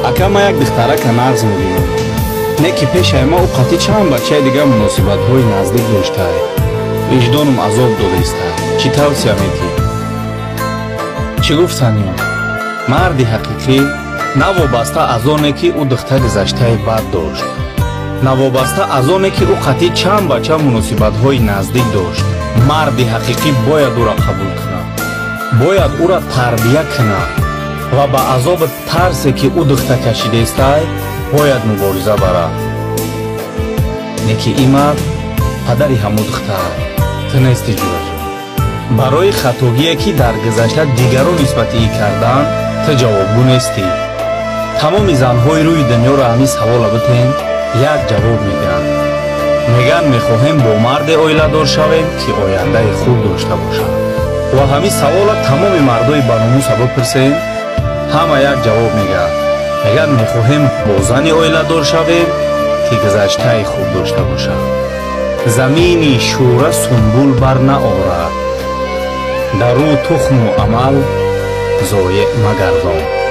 ака ма як духтарака нағз мебинам. Не ки пешаи ма ӯ қати чанд бачаи дига муносибатҳои наздик доштае. виҷдонам азоб додистае. чӣ тавсия медиҳӣ? чӣ гуфтаниём? марди ҳақиқӣ навобаста аз оне ки ӯ духтари гузаштаи бад дошт, навобаста аз оне ки ӯ қати чанд бача муносибатҳои наздик дошт, марди ҳақиқӣ бояд ӯро қабул кунад, бояд ӯро тарбия кунад ва ба азоби тарсе ки ӯ духта кашидестай бояд мубориза барад. не ки ин мард падари ҳамун духтар ту нести ҷураҷон. барои хатогие ки дар гузашта дигарон нисбати ӣ карданд ту ҷавобгӯ нестӣ. тамоми занҳои рӯи дунёро ҳамин савола битен як ҷавоб мегӯянд. мегӯянд мехоҳем бо марде оиладор шавем ки ояндаи хуб дошта бошад. ва ҳамин савола тамоми мардои баномуса бипурсем, ҳама як ҷавоб мегӯянд. мегӯянд мехоҳем бо зани оиладор шавем ки гузаштаи хуб дошта бошад. замини шӯра сунбул бар наорад, дар ӯ тухму амал зоеъ магардон.